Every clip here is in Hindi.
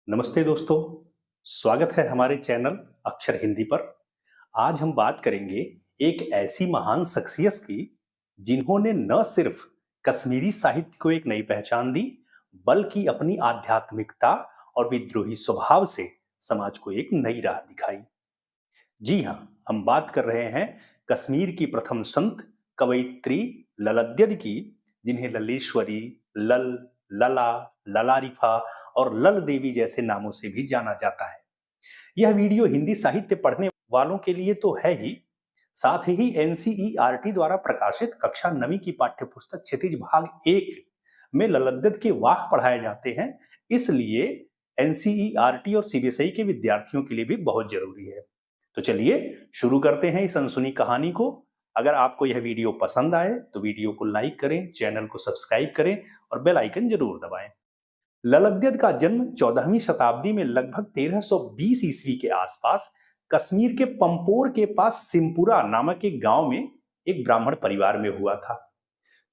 नमस्ते दोस्तों, स्वागत है हमारे चैनल अक्षर हिंदी पर। आज हम बात करेंगे एक ऐसी महान शख्सियत की जिन्होंने न सिर्फ कश्मीरी साहित्य को एक नई पहचान दी, बल्कि अपनी आध्यात्मिकता और विद्रोही स्वभाव से समाज को एक नई राह दिखाई। जी हाँ, हम बात कर रहे हैं कश्मीर की प्रथम संत कवयित्री ललद्यद की, जिन्हें ललेश्वरी, लल, लला, ललारिफा और लल देवी जैसे नामों से भी जाना जाता है। यह वीडियो हिंदी साहित्य पढ़ने वालों के लिए तो है ही, साथ ही एनसीईआरटी द्वारा प्रकाशित कक्षा 9वीं की पाठ्यपुस्तक क्षितिज भाग 1 में ललद्यद के वाक्य पढ़ाए जाते हैं। इसलिए एनसीईआरटी और सीबीएसई के विद्यार्थियों के लिए भी बहुत जरूरी है। तो चलिए शुरू करते हैं इस अनसुनी कहानी को। अगर आपको यह वीडियो पसंद आए तो वीडियो को लाइक करें, चैनल को सब्सक्राइब करें और बेल आइकन जरूर दबाएं। ललद्यद का जन्म 14वीं शताब्दी में लगभग 1320 ईस्वी के आसपास कश्मीर के पंपोर के पास सिमपुरा नामक एक गांव में एक ब्राह्मण परिवार में हुआ था।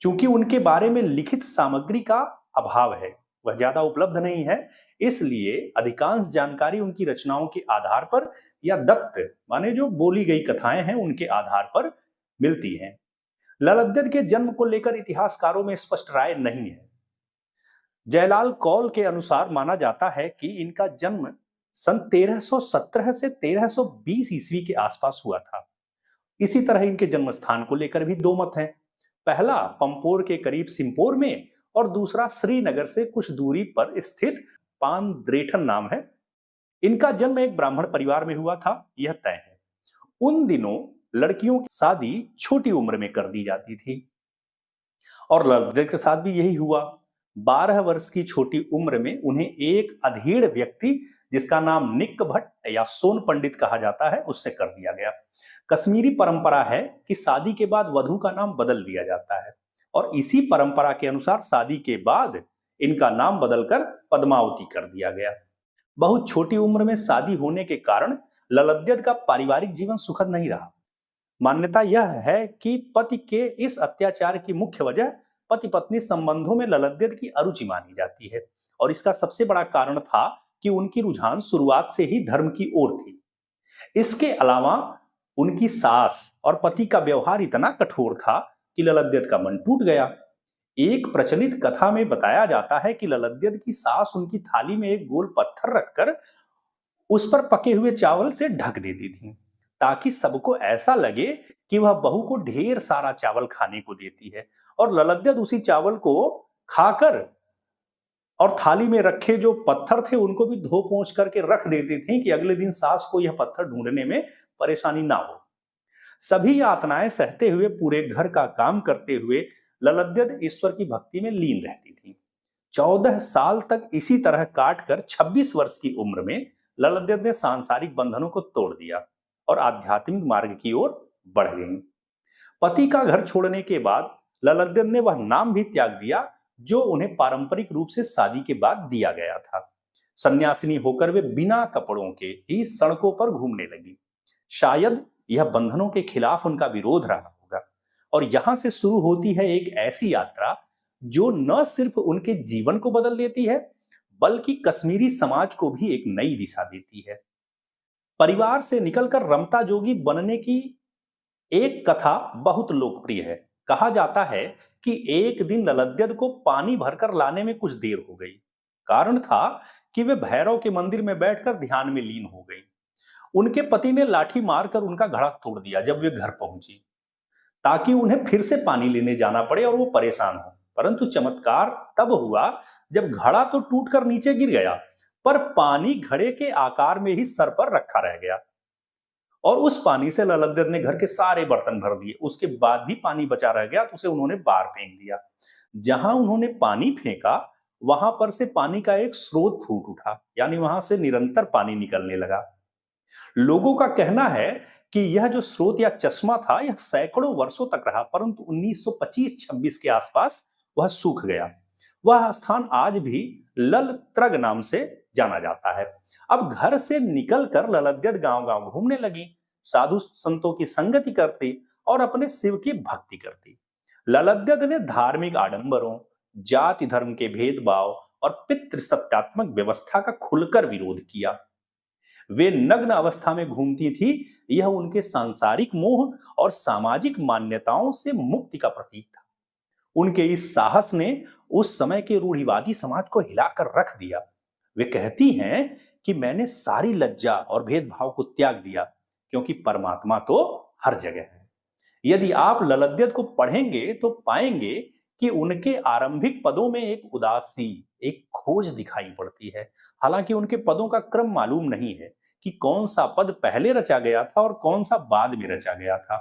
चूंकि उनके बारे में लिखित सामग्री का अभाव है, वह ज्यादा उपलब्ध नहीं है, इसलिए अधिकांश जानकारी उनकी रचनाओं के आधार पर या दत्त माने जो बोली गई कथाएं हैं उनके आधार पर मिलती हैं। ललद्यद के जन्म को लेकर इतिहासकारों में स्पष्ट राय नहीं है। जयलाल कौल के अनुसार माना जाता है कि इनका जन्म सन 1317 से 1320 ईस्वी के आसपास हुआ था। इसी तरह इनके जन्म स्थान को लेकर भी दो मत हैं। पहला पंपोर के करीब सिंपोर में और दूसरा श्रीनगर से कुछ दूरी पर स्थित पानद्रेठन नाम है। इनका जन्म एक ब्राह्मण परिवार में हुआ था, यह तय है। उन दिनों लड़कियों की शादी छोटी उम्र में कर दी जाती थी और ललद्यद के साथ भी यही हुआ। 12 वर्ष की छोटी उम्र में उन्हें एक अधेड़ व्यक्ति, जिसका नाम निक्क भट्ट या सोन पंडित कहा जाता है, उससे कर दिया गया। कश्मीरी परंपरा है कि शादी के बाद वधू का नाम बदल दिया जाता है और इसी परंपरा के अनुसार शादी के बाद इनका नाम बदलकर पद्मावती कर दिया गया। बहुत छोटी उम्र में शादी होने के कारण ललद्यद का पारिवारिक जीवन सुखद नहीं रहा। मान्यता यह है कि पति के इस अत्याचार की मुख्य वजह पति पत्नी संबंधों में ललद्यद की अरुचि मानी जाती है और इसका सबसे बड़ा कारण था कि उनकी रुझान शुरुआत से ही धर्म की ओर थी। इसके अलावा उनकी सास और पति का व्यवहार इतना कठोर था कि ललद्यद का मन टूट गया। एक प्रचलित कथा में बताया जाता है कि ललद्यद की सास उनकी थाली में एक गोल पत्थर रखकर उस पर पके हुए चावल से ढक देती थी, ताकि सबको ऐसा लगे कि वह बहू को ढेर सारा चावल खाने को देती है। और ललद्यद उसी चावल को खाकर और थाली में रखे जो पत्थर थे उनको भी धो पोंछ करके रख देती थी कि अगले दिन सास को यह पत्थर ढूंढने में परेशानी ना हो। सभी यातनाएं सहते हुए, पूरे घर का काम करते हुए ललद्यद ईश्वर की भक्ति में लीन रहती थी। 14 साल तक इसी तरह काट कर 26 वर्ष की उम्र में ललद्यद ने सांसारिक बंधनों को तोड़ दिया और आध्यात्मिक मार्ग की ओर बढ़ गई। पति का घर छोड़ने के बाद ललद्यद ने वह नाम भी त्याग दिया जो उन्हें पारंपरिक रूप से शादी के बाद दिया गया था। सन्यासिनी होकर वे बिना कपड़ों के ही सड़कों पर घूमने लगी। शायद यह बंधनों के खिलाफ उनका विरोध रहा होगा। और यहां से शुरू होती है एक ऐसी यात्रा जो न सिर्फ उनके जीवन को बदल देती है, बल्कि कश्मीरी समाज को भी एक नई दिशा देती है। परिवार से निकलकर रमता जोगी बनने की एक कथा बहुत लोकप्रिय है। कहा जाता है कि एक दिन ललद्यद को पानी भरकर लाने में कुछ देर हो गई। कारण था कि वे भैरव के मंदिर में बैठकर ध्यान में लीन हो गई। उनके पति ने लाठी मारकर उनका घड़ा तोड़ दिया जब वे घर पहुंची, ताकि उन्हें फिर से पानी लेने जाना पड़े और वो परेशान हो। परंतु चमत्कार तब हुआ जब घड़ा तो टूटकर नीचे गिर गया, पर पानी घड़े के आकार में ही सर पर रखा रह गया और उस पानी से ललद्यद ने घर के सारे बर्तन भर दिए। उसके बाद भी पानी बचा रह गया तो उसे उन्होंने बाहर फेंक दिया। जहां उन्होंने पानी फेंका वहां पर से पानी का एक स्रोत फूट उठा, यानी वहां से निरंतर पानी निकलने लगा। लोगों का कहना है कि यह जो स्रोत या चश्मा था यह सैकड़ों वर्षों तक रहा, परंतु 1925-26 के आसपास वह सूख गया। वह स्थान आज भी लल त्रग नाम से जाना जाता है। अब घर से निकलकर ललद्यद गांव-गांव घूमने लगी, साधु संतों की संगति करती और अपने शिव की भक्ति करती। ललद्यद ने धार्मिक आडंबरों, जाति धर्म के भेदभाव और पितृसत्तात्मक व्यवस्था का खुलकर विरोध किया। वे नग्न अवस्था में घूमती थी, यह उनके सांसारिक मोह और सामाजिक मान्यताओं से मुक्ति का प्रतीक था। उनके इस साहस ने उस समय के रूढ़िवादी समाज को हिलाकर रख दिया। वे कहती हैं कि मैंने सारी लज्जा और भेदभाव को त्याग दिया, क्योंकि परमात्मा तो हर जगह है। यदि आप ललद्यत को पढ़ेंगे तो पाएंगे कि उनके आरंभिक पदों में एक उदासी, एक खोज दिखाई पड़ती है। हालांकि उनके पदों का क्रम मालूम नहीं है कि कौन सा पद पहले रचा गया था और कौन सा बाद में रचा गया था,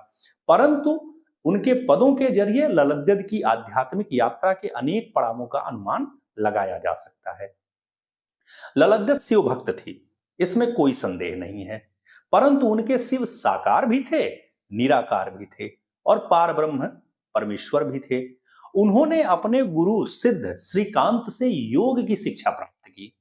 परंतु उनके पदों के जरिए ललद्यत की आध्यात्मिक यात्रा के अनेक पड़ावों का अनुमान लगाया जा सकता है। ललद्यत शिव भक्त थी, इसमें कोई संदेह नहीं है, परंतु उनके शिव साकार भी थे, निराकार भी थे और पार ब्रह्म परमेश्वर भी थे। उन्होंने अपने गुरु सिद्ध श्रीकांत से योग की शिक्षा प्राप्त की।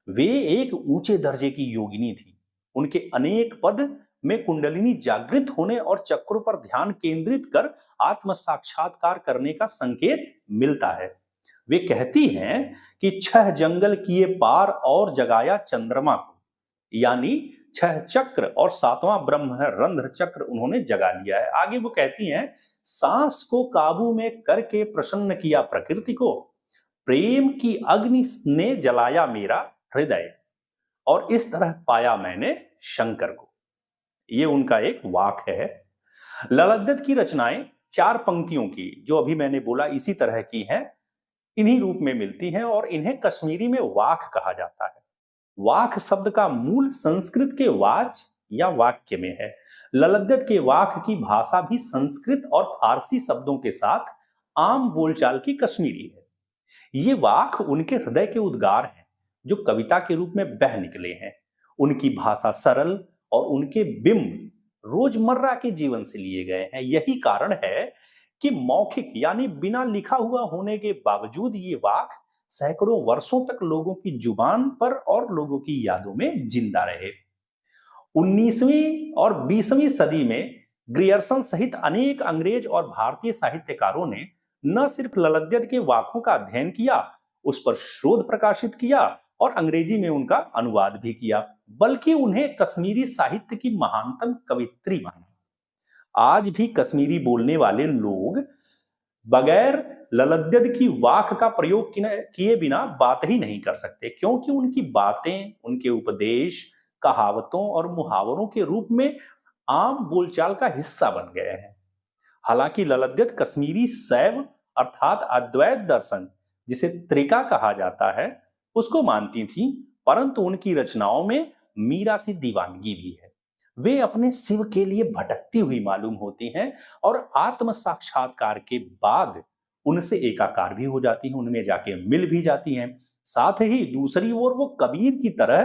वे एक ऊंचे दर्जे की योगिनी थी। उनके अनेक पद में कुंडलिनी जागृत होने और चक्रों पर ध्यान केंद्रित कर आत्म साक्षात्कार करने का संकेत मिलता है। वे कहती हैं कि 6 जंगल किए पार और जगाया चंद्रमा को, यानी 6 चक्र और 7वां ब्रह्म है रंध्र चक्र उन्होंने जगा लिया है। आगे वो कहती हैं, सांस को काबू में करके प्रसन्न किया प्रकृति को, प्रेम की अग्नि ने जलाया मेरा हृदय, और इस तरह पाया मैंने शंकर को। ये उनका एक वाक्य है। ललद्यत की रचनाएं 4 पंक्तियों की, जो अभी मैंने बोला इसी तरह की हैं, इन्हीं रूप में मिलती हैं और इन्हें कश्मीरी में वाक कहा जाता है। वाक शब्द का मूल संस्कृत के वाच या वाक्य में है। ललद्यत के वाक की भाषा भी संस्कृत और फारसी शब्दों के साथ आम बोलचाल की कश्मीरी है। ये वाक उनके हृदय के उद्गार हैं, जो कविता के रूप में बह निकले हैं। उनकी भाषा सरल और उनके बिंब रोजमर्रा के जीवन से लिए गए हैं। यही कारण है कि मौखिक यानी बिना लिखा हुआ होने के बावजूद ये वाक सैकड़ों वर्षों तक लोगों की जुबान पर और लोगों की यादों में जिंदा रहे। 19वीं और 20वीं सदी में ग्रियर्सन सहित अनेक अंग्रेज और भारतीय साहित्यकारों ने न सिर्फ ललद्यत के वाकों का अध्ययन किया, उस पर शोध प्रकाशित किया और अंग्रेजी में उनका अनुवाद भी किया, बल्कि उन्हें कश्मीरी साहित्य की महानतम कवित्री माना। आज भी कश्मीरी बोलने वाले लोग बगैर ललद्यत की वाक का प्रयोग किए बिना बात ही नहीं कर सकते, क्योंकि उनकी बातें, उनके उपदेश कहावतों और मुहावरों के रूप में आम बोलचाल का हिस्सा बन गए हैं। हालांकि ललद्यत कश्मीरी शैव अर्थात अद्वैत दर्शन, जिसे त्रिका कहा जाता है, उसको मानती थी, परंतु उनकी रचनाओं में मीरा सी दीवानगी भी है। वे अपने शिव के लिए भटकती हुई मालूम होती हैं और आत्म साक्षात्कार के बाद उनसे एकाकार भी हो जाती हैं, उनमें जाके मिल भी जाती हैं। साथ ही दूसरी ओर वो कबीर की तरह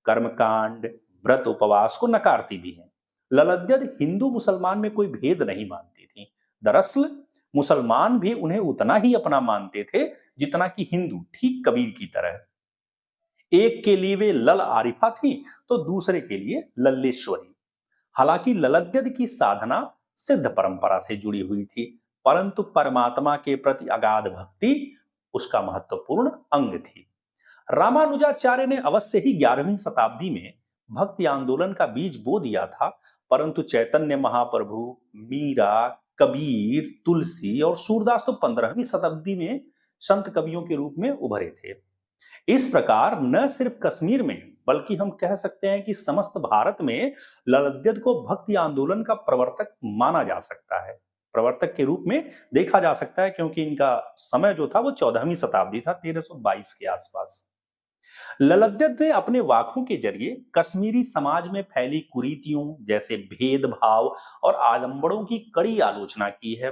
कर्मकांड, व्रत, उपवास को नकारती भी हैं। ललद्यत हिंदू मुसलमान में कोई भेद नहीं मानती थी। दरअसल मुसलमान भी उन्हें उतना ही अपना मानते थे जितना कि हिंदू, ठीक कबीर की तरह। एक के लिए वे लल आरिफा थी तो दूसरे के लिए लल्लेश्वरी। हालांकि ललद्यत की साधना सिद्ध परंपरा से जुड़ी हुई थी, परंतु परमात्मा के प्रति अगाध भक्ति उसका महत्वपूर्ण अंग थी। रामानुजाचार्य ने अवश्य ही 11वीं शताब्दी में भक्ति आंदोलन का बीज बो दिया था, परंतु चैतन्य महाप्रभु, मीरा, कबीर, तुलसी और सूरदास तो 15वीं शताब्दी में संत कवियों के रूप में उभरे थे। इस प्रकार न सिर्फ कश्मीर में, बल्कि हम कह सकते हैं कि समस्त भारत में ललद्यत को भक्ति आंदोलन का प्रवर्तक माना जा सकता है, प्रवर्तक के रूप में देखा जा सकता है, क्योंकि इनका समय जो था वो 14वीं शताब्दी था, 1322 के आसपास। ललद्यत ने अपने वाकों के जरिए कश्मीरी समाज में फैली कुरीतियों जैसे भेदभाव और आडंबरों की कड़ी आलोचना की है,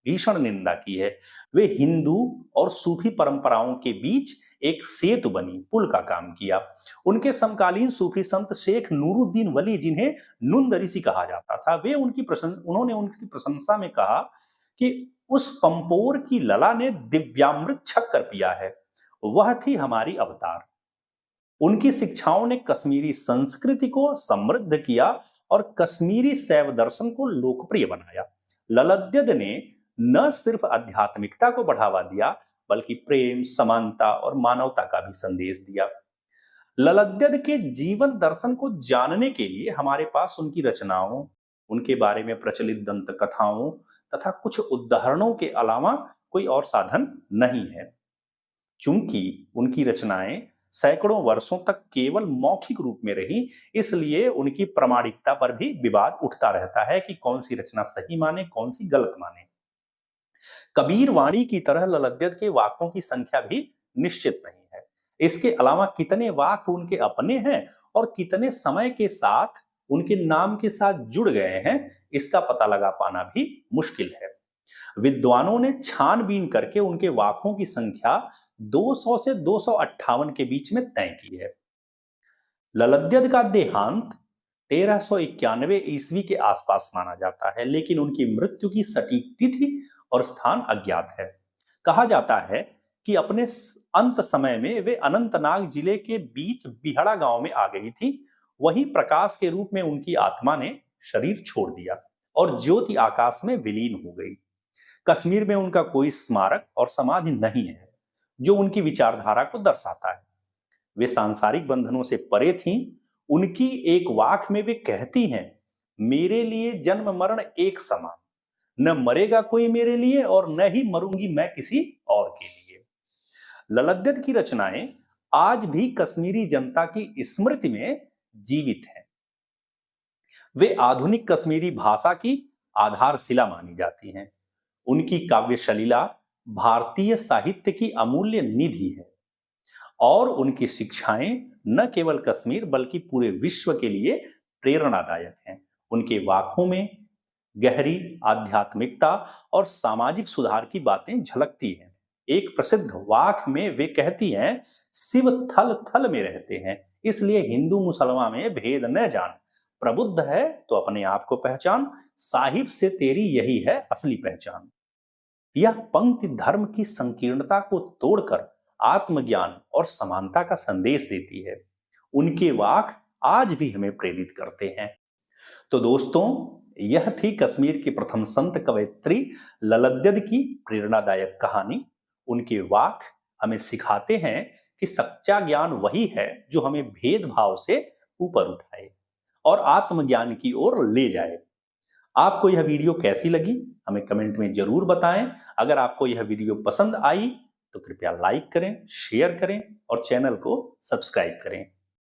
भीषण निंदा की है। वे हिंदू और सूफी परंपराओं के बीच एक सेतु बनी, पुल का काम किया। उनके समकालीन सूफी संत शेख नूरुद्दीन वली, जिन्हें नुंद ऋषि कहा जाता था, उन्होंने उनकी प्रशंसा में कहा कि उस पंपोर की लला ने दिव्यामृत छक कर पिया है, वह थी हमारी अवतार। उनकी शिक्षाओं ने कश्मीरी संस्कृति को समृद्ध किया और कश्मीरी शैव दर्शन को लोकप्रिय बनाया। ललद्यत ने न सिर्फ आध्यात्मिकता को बढ़ावा दिया, बल्कि प्रेम, समानता और मानवता का भी संदेश दिया। ललद्यद के जीवन दर्शन को जानने के लिए हमारे पास उनकी रचनाओं, उनके बारे में प्रचलित दंत कथाओं तथा कुछ उदाहरणों के अलावा कोई और साधन नहीं है। चूंकि उनकी रचनाएं सैकड़ों वर्षों तक केवल मौखिक रूप में रही, इसलिए उनकी प्रामाणिकता पर भी विवाद उठता रहता है कि कौन सी रचना सही माने, कौन सी गलत माने। कबीर वाणी की तरह ललद्यद के वाक्यों की संख्या भी निश्चित नहीं है। इसके अलावा कितने वाक्य उनके अपने हैं और कितने समय के साथ उनके नाम के साथ जुड़ गए हैं, इसका पता लगा पाना भी मुश्किल है। विद्वानों ने छानबीन करके उनके वाक्यों की संख्या 200 से 258 के बीच में तय की है। ललद्यद का देहांत 1391 ईस्वी के आसपास माना जाता है, लेकिन उनकी मृत्यु की सटीक तिथि और स्थान अज्ञात है। कहा जाता है कि अपने अंत समय में वे अनंतनाग जिले के बीच बिहड़ा गांव में आ गई थी। वही प्रकाश के रूप में उनकी आत्मा ने शरीर छोड़ दिया और ज्योति आकाश में विलीन हो गई। कश्मीर में उनका कोई स्मारक और समाधि नहीं है जो उनकी विचारधारा को दर्शाता है। वे सांसारिक बंधनों से परे थीं। उनकी एक वाक में वे कहती हैं, मेरे लिए जन्म मरण एक समान, न मरेगा कोई मेरे लिए और न ही मरूंगी मैं किसी और के लिए। ललद्यद की रचनाएं आज भी कश्मीरी जनता की स्मृति में जीवित हैं। वे आधुनिक कश्मीरी भाषा की आधारशिला मानी जाती हैं। उनकी काव्य सलीला भारतीय साहित्य की अमूल्य निधि है और उनकी शिक्षाएं न केवल कश्मीर बल्कि पूरे विश्व के लिए प्रेरणादायक हैं। उनके वाक्यों में गहरी आध्यात्मिकता और सामाजिक सुधार की बातें झलकती हैं। एक प्रसिद्ध वाक में वे कहती हैं, शिव थल थल में रहते हैं, इसलिए हिंदू मुसलमान में भेद न जान, प्रबुद्ध है तो अपने आप को पहचान, साहिब से तेरी यही है असली पहचान। यह पंक्ति धर्म की संकीर्णता को तोड़कर आत्मज्ञान और समानता का संदेश देती है। उनके वाक आज भी हमें प्रेरित करते हैं। तो दोस्तों, यह थी कश्मीर की प्रथम संत कवयित्री ललद्यद की प्रेरणादायक कहानी। उनके वाक हमें सिखाते हैं कि सच्चा ज्ञान वही है जो हमें भेदभाव से ऊपर उठाए और आत्मज्ञान की ओर ले जाए। आपको यह वीडियो कैसी लगी हमें कमेंट में जरूर बताएं। अगर आपको यह वीडियो पसंद आई तो कृपया लाइक करें, शेयर करें और चैनल को सब्सक्राइब करें।